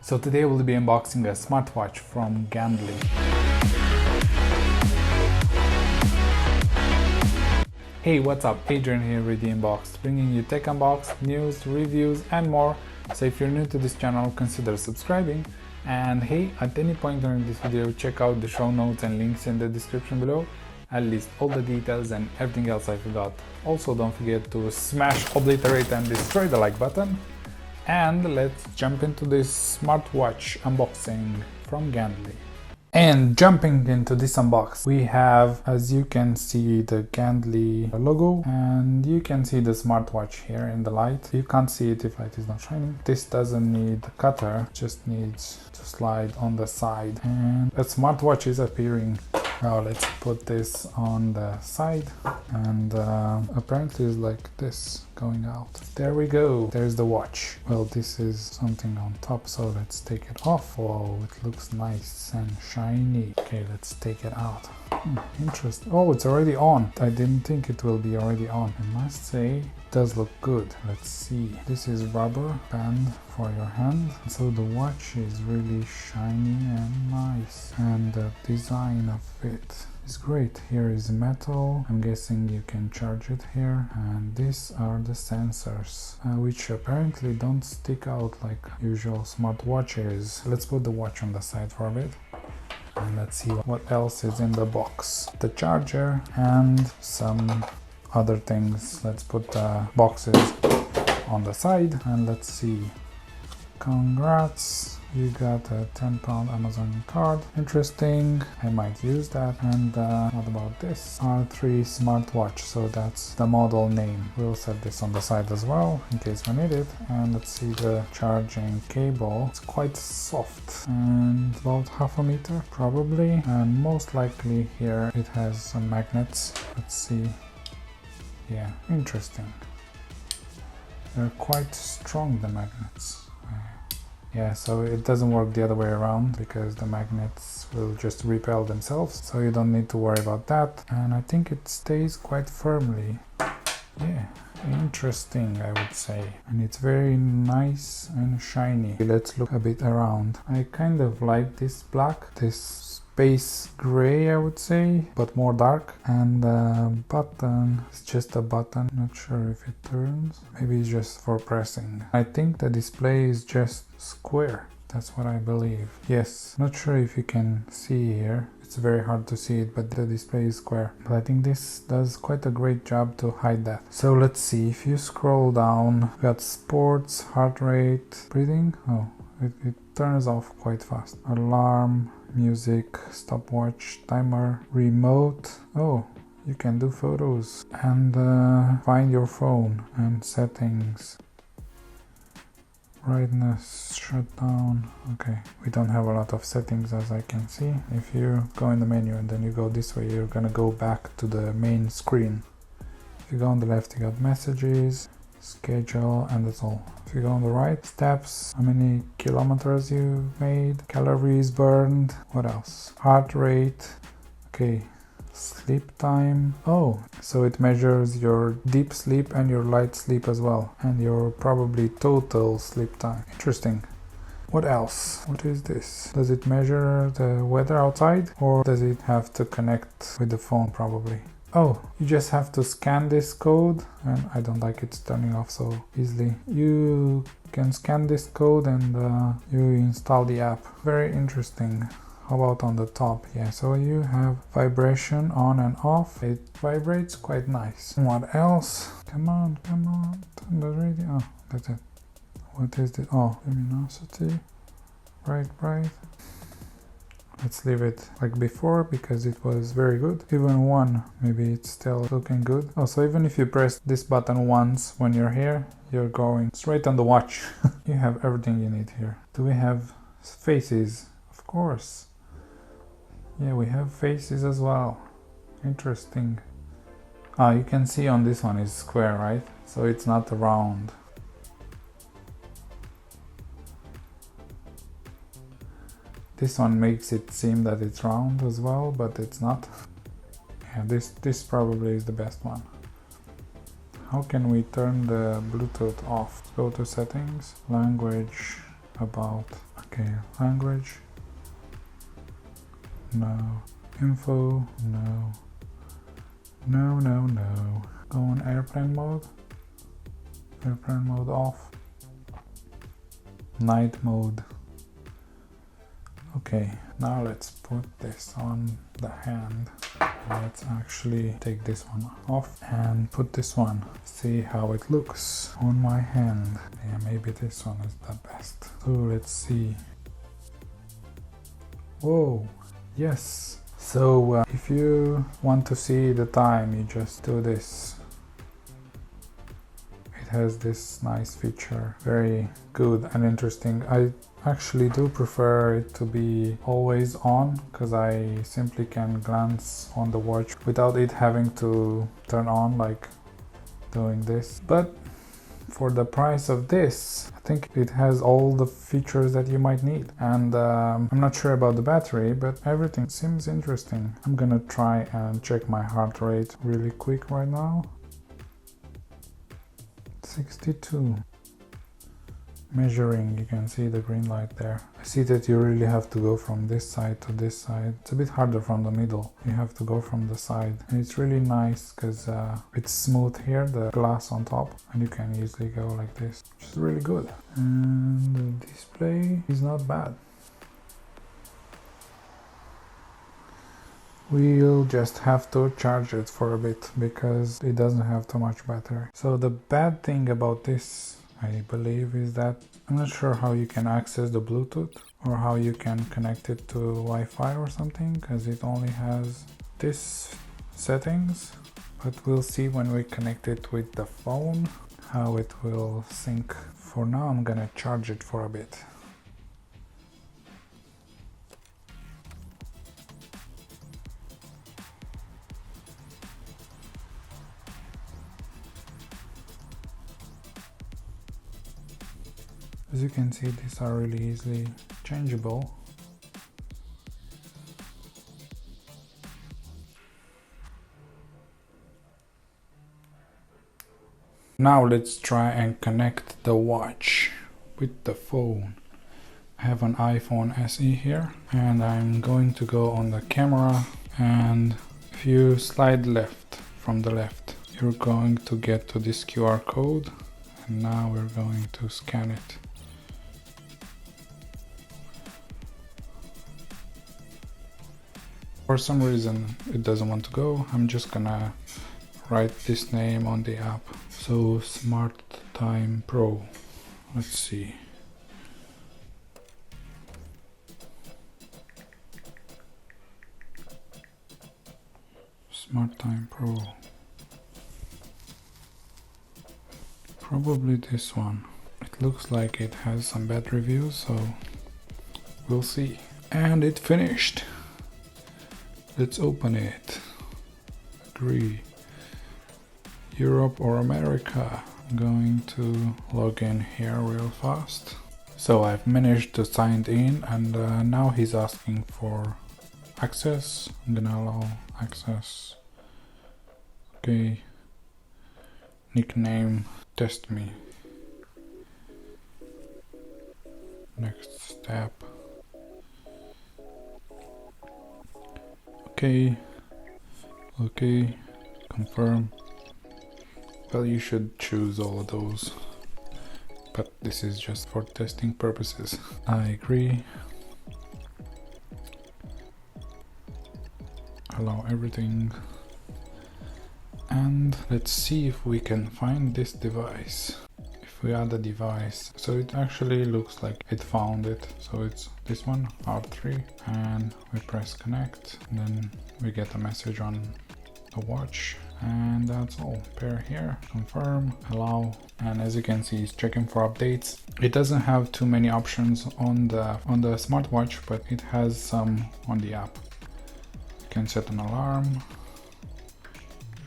So today we'll be unboxing a smartwatch from Gandley. Hey, what's up? Adrian here with the Unboxed, bringing you tech unbox, news, reviews and more. So if you're new to this channel, consider subscribing. And hey, at any point during this video, check out the show notes and links in the description below. I'll list all the details and everything else I forgot. Also, don't forget to smash, obliterate and destroy the like button. And let's jump into this smartwatch unboxing from Gandley. And jumping into this unbox, we have, as you can see, the Gandley logo, and you can see the smartwatch here in the light. You can't see it if light is not shining. This doesn't need a cutter, just needs to slide on the side, and a smartwatch is appearing. Now let's put this on the side, and apparently it's like this going out. There we go, there's the watch. Well, this is something on top, so let's take it off. Whoa, it looks nice and shiny. Okay, let's take it out. Interesting. Oh, it's already on. I didn't think it will be already on. I must say, it does look good. Let's see. This is rubber band for your hand. So the watch is really shiny and nice. And the design of it is great. Here is metal. I'm guessing you can charge it here. And these are the sensors, which apparently don't stick out like usual smartwatches. Let's put the watch on the side for a bit. And let's see what else is in the box. The charger and some other things. Let's put the boxes on the side and let's see. Congrats, you got a £10 Amazon card. Interesting, I might use that. And what about this? R3 smartwatch, so that's the model name. We'll set this on the side as well in case we need it. And let's see the charging cable. It's quite soft and about half a meter probably, and most likely here it has some magnets. Let's see. Yeah, interesting. They're quite strong, the magnets. Yeah, so it doesn't work the other way around because the magnets will just repel themselves, so you don't need to worry about that. And I think it stays quite firmly. Yeah, interesting, I would say. And it's very nice and shiny. Let's look a bit around. I kind of like this black, this space gray, I would say, but more dark. And the button is just a button. Not sure if it turns. Maybe it's just for pressing. I think the display is just square. That's what I believe. Yes, not sure if you can see here. It's very hard to see it, but the display is square. But I think this does quite a great job to hide that. So let's see, if you scroll down, we got sports, heart rate, breathing. Oh, it turns off quite fast. Alarm, music, stopwatch, timer, remote. Oh, you can do photos and find your phone and settings. Brightness, shutdown. Okay, we don't have a lot of settings as I can see. If you go in the menu and then you go this way, you're gonna go back to the main screen. If you go on the left, you got messages, schedule, and that's all. If you go on the right, steps, how many kilometers you made, calories burned, what else? Heart rate, okay, sleep time. Oh, so it measures your deep sleep and your light sleep as well, and your probably total sleep time. Interesting. What else? What is this? Does it measure the weather outside, or does it have to connect with the phone probably? Oh, you just have to scan this code, and I don't like it's turning off so easily. You can scan this code and you install the app. Very interesting. How about on the top? Yeah, so you have vibration on and off. It vibrates quite nice. What else? Come on, turn the radio. Oh, that's it. What is this? Oh, luminosity. Bright. Let's leave it like before because it was very good. Even one, maybe it's still looking good. Oh, so even if you press this button once when you're here, you're going straight on the watch. You have everything you need here. Do we have faces? Of course. Yeah, we have faces as well. Interesting. Ah, you can see on this one is square, right? So it's not round. This one makes it seem that it's round as well, but it's not. Yeah, this probably is the best one. How can we turn the Bluetooth off? Go to settings, language, about. Okay, language, no. Info, no. No. Go on airplane mode. Airplane mode off. Night mode. Okay, now let's put this on the hand. Let's actually take this one off and put this one. See how it looks on my hand. Yeah, maybe this one is the best. So let's see. Whoa, yes. So if you want to see the time, you just do this. It has this nice feature, very good and interesting. I actually do prefer it to be always on, because I simply can glance on the watch without it having to turn on like doing this. But for the price of this, I think it has all the features that you might need. And I'm not sure about the battery, but everything seems interesting. I'm gonna try and check my heart rate really quick right now. 62. Measuring, you can see the green light there. I see that you really have to go from this side to this side. It's a bit harder from the middle. You have to go from the side. And it's really nice because it's smooth here, the glass on top, and you can easily go like this, which is really good. And the display is not bad. We'll just have to charge it for a bit because it doesn't have too much battery. So the bad thing about this, I believe, is that I'm not sure how you can access the Bluetooth or how you can connect it to Wi-Fi or something, because it only has this settings. But we'll see when we connect it with the phone how it will sync. For now I'm gonna charge it for a bit. As you can see, these are really easily changeable. Now let's try and connect the watch with the phone. I have an iPhone SE here, and I'm going to go on the camera, and if you slide left from the left, you're going to get to this QR code, and now we're going to scan it. For some reason it doesn't want to go. I'm just gonna write this name on the app. So Smart Time Pro. Let's see. Smart Time Pro. Probably this one. It looks like it has some bad reviews, so we'll see. And it finished. Let's open it. Agree. Europe or America. I'm going to log in here real fast. So I've managed to sign in, and now he's asking for access. I'm gonna allow access. Okay. Nickname, test me. Next step. Okay, confirm. Well, you should choose all of those, but this is just for testing purposes. I agree. Allow everything. And let's see if we can find this device. If we add a device, so it actually looks like it found it. So it's this one, R3, and we press connect, and then we get a message on the watch, and that's all. Pair here, confirm, allow, and as you can see, it's checking for updates. It doesn't have too many options on the smartwatch, but it has some on the app. You can set an alarm.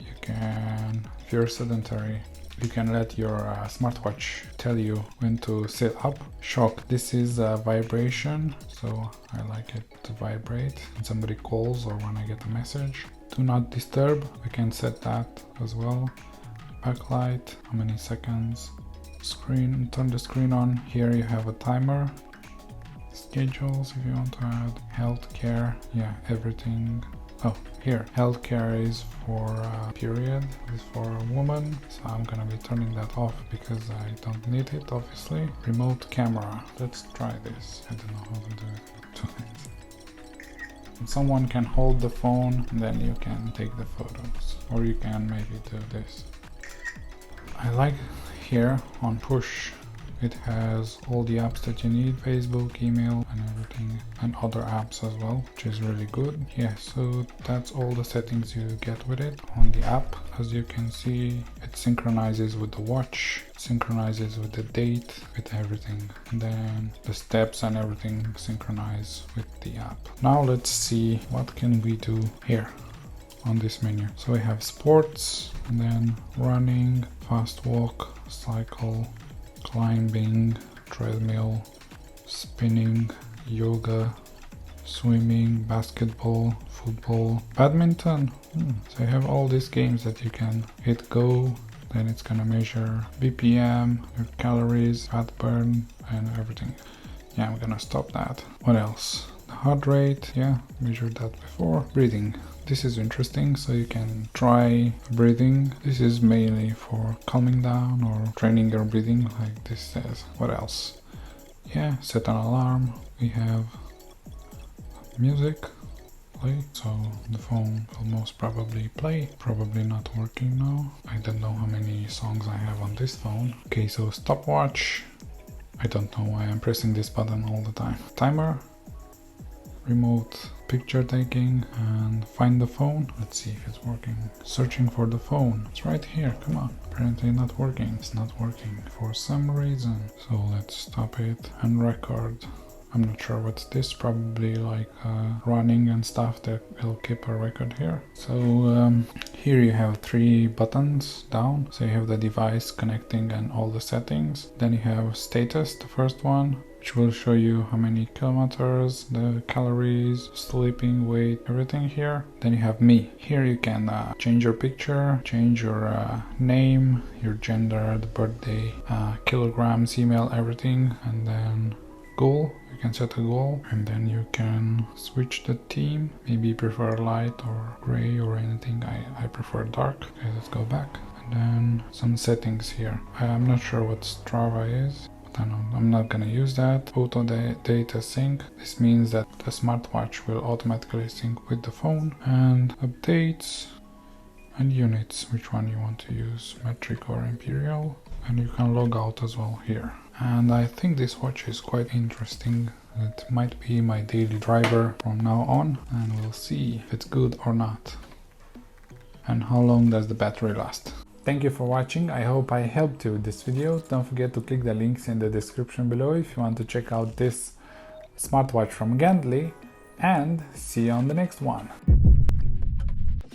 You can, if you're sedentary, you can let your smartwatch tell you when to sit up. Shock, this is a vibration, so I like it to vibrate when somebody calls or when I get a message. Do not disturb, we can set that as well. Backlight, how many seconds. Screen, turn the screen on. Here you have a timer. schedules if you want to add healthcare. Yeah, everything. Oh, here, healthcare is for period, is for a woman, so I'm gonna be turning that off because I don't need it, obviously. Remote camera, let's try this. I don't know how to do it. Someone can hold the phone and then you can take the photos, or you can maybe do this. I like here on push, it has all the apps that you need, Facebook, email and everything, and other apps as well, which is really good. Yeah, so that's all the settings you get with it on the app. As you can see, it synchronizes with the watch, it synchronizes with the date, with everything, and then the steps and everything synchronize with the app. Now let's see what can we do here on this menu. So we have sports, and then running, fast walk, cycle, climbing, treadmill, spinning, yoga, swimming, basketball, football, badminton. So you have all these games that you can hit go, then it's gonna measure BPM, your calories, fat burn and everything. Yeah, I'm gonna stop that. What else? The heart rate, yeah, measured that before. Breathing. This is interesting, so you can try breathing. This is mainly for calming down or training your breathing, like this says. What else? Yeah, set an alarm. We have music, play, so the phone will most probably play. Probably not working now. I don't know how many songs I have on this phone. Okay, so stopwatch. I don't know why I'm pressing this button all the time. Timer. Remote picture taking, and find the phone. Let's see if it's working. Searching for the phone. It's right here, come on. Apparently not working. It's not working for some reason. So let's stop it and record. I'm not sure what's this, probably like running and stuff that will keep a record here. So here you have 3 buttons down. So you have the device connecting and all the settings. Then you have status, the first one, which will show you how many kilometers, the calories, sleeping, weight, everything here. Then you have me. Here you can change your picture, change your name, your gender, the birthday, kilograms, email, everything, and then goal. You can set a goal, and then you can switch the theme. Maybe prefer light or gray or anything. I prefer dark. Okay, let's go back. And then some settings here. I'm not sure what Strava is. I'm not gonna use that. Auto data sync. This means that the smartwatch will automatically sync with the phone. And updates and units, which one you want to use, metric or imperial. And you can log out as well here. And I think this watch is quite interesting. It might be my daily driver from now on, and we'll see if it's good or not. And how long does the battery last? Thank you for watching. I hope I helped you with this video. Don't forget to click the links in the description below if you want to check out this smartwatch from Gandley, and see you on the next one.